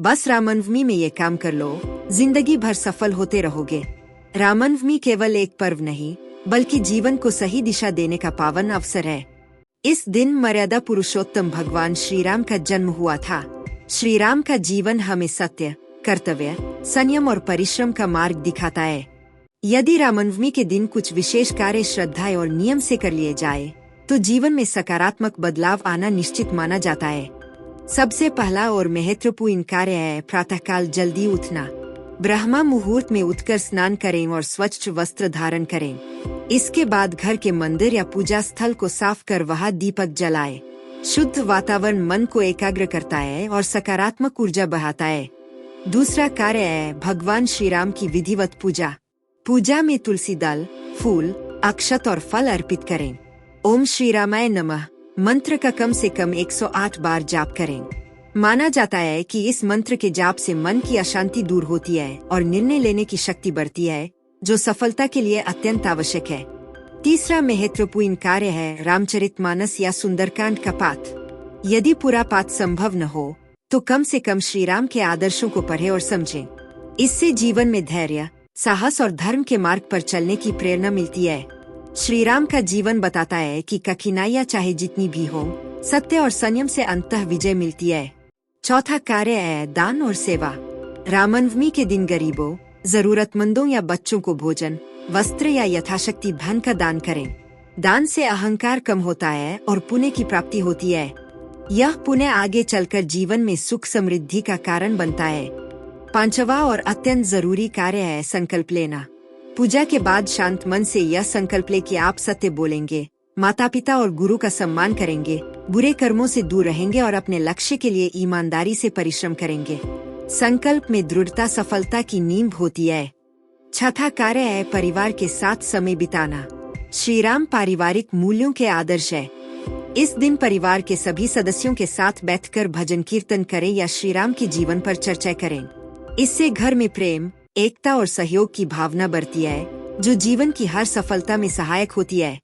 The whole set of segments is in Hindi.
बस रामनवमी में ये काम कर लो, जिंदगी भर सफल होते रहोगे। रामनवमी केवल एक पर्व नहीं, बल्कि जीवन को सही दिशा देने का पावन अवसर है। इस दिन मर्यादा पुरुषोत्तम भगवान श्री राम का जन्म हुआ था। श्री राम का जीवन हमें सत्य, कर्तव्य, संयम और परिश्रम का मार्ग दिखाता है। यदि रामनवमी के दिन कुछ विशेष कार्य श्रद्धा और नियम से कर लिए जाए, तो जीवन में सकारात्मक बदलाव आना निश्चित माना जाता है। सबसे पहला और महत्वपूर्ण कार्य है प्रातःकाल जल्दी उठना। ब्रह्मा मुहूर्त में उठकर स्नान करें और स्वच्छ वस्त्र धारण करें। इसके बाद घर के मंदिर या पूजा स्थल को साफ कर वहां दीपक जलाएं। शुद्ध वातावरण मन को एकाग्र करता है और सकारात्मक ऊर्जा बढ़ाता है। दूसरा कार्य है भगवान श्री राम की विधिवत पूजा। पूजा में तुलसी दल, फूल, अक्षत और फल अर्पित करें। ओम श्री रामाय नमः मंत्र का कम से कम 108 बार जाप करें। माना जाता है कि इस मंत्र के जाप से मन की अशांति दूर होती है और निर्णय लेने की शक्ति बढ़ती है, जो सफलता के लिए अत्यंत आवश्यक है। तीसरा महत्वपूर्ण कार्य है रामचरितमानस या सुंदरकांड का पाठ। यदि पूरा पाठ संभव न हो, तो कम से कम श्री राम के आदर्शों को पढ़ें और समझें। इससे जीवन में धैर्य, साहस और धर्म के मार्ग पर चलने की प्रेरणा मिलती है। श्री राम का जीवन बताता है कि कठिनाइयां चाहे जितनी भी हो, सत्य और संयम से अंततः विजय मिलती है। चौथा कार्य है दान और सेवा। रामनवमी के दिन गरीबों, जरूरतमंदों या बच्चों को भोजन, वस्त्र या यथाशक्ति धन का दान करें। दान से अहंकार कम होता है और पुण्य की प्राप्ति होती है। यह पुण्य आगे चलकर जीवन में सुख समृद्धि का कारण बनता है। पांचवा और अत्यंत जरूरी कार्य है संकल्प लेना। पूजा के बाद शांत मन से यह संकल्प ले कि आप सत्य बोलेंगे, माता पिता और गुरु का सम्मान करेंगे, बुरे कर्मों से दूर रहेंगे और अपने लक्ष्य के लिए ईमानदारी से परिश्रम करेंगे। संकल्प में दृढ़ता सफलता की नींव होती है। छठा कार्य है परिवार के साथ समय बिताना। श्री राम पारिवारिक मूल्यों के आदर्श है। इस दिन परिवार के सभी सदस्यों के साथ बैठकर भजन कीर्तन करें या श्री राम के जीवन पर चर्चा करें। इससे घर में प्रेम, एकता और सहयोग की भावना बढ़ती है, जो जीवन की हर सफलता में सहायक होती है।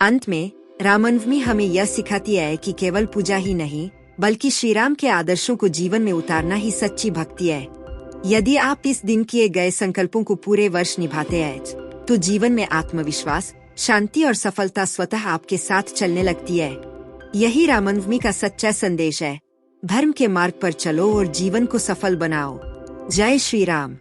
अंत में रामनवमी हमें यह सिखाती है कि केवल पूजा ही नहीं, बल्कि श्री राम के आदर्शों को जीवन में उतारना ही सच्ची भक्ति है। यदि आप इस दिन किए गए संकल्पों को पूरे वर्ष निभाते हैं, तो जीवन में आत्मविश्वास, शांति और सफलता स्वतः आपके साथ चलने लगती है। यही रामनवमी का सच्चा संदेश है। धर्म के मार्ग पर चलो और जीवन को सफल बनाओ। जय श्री राम।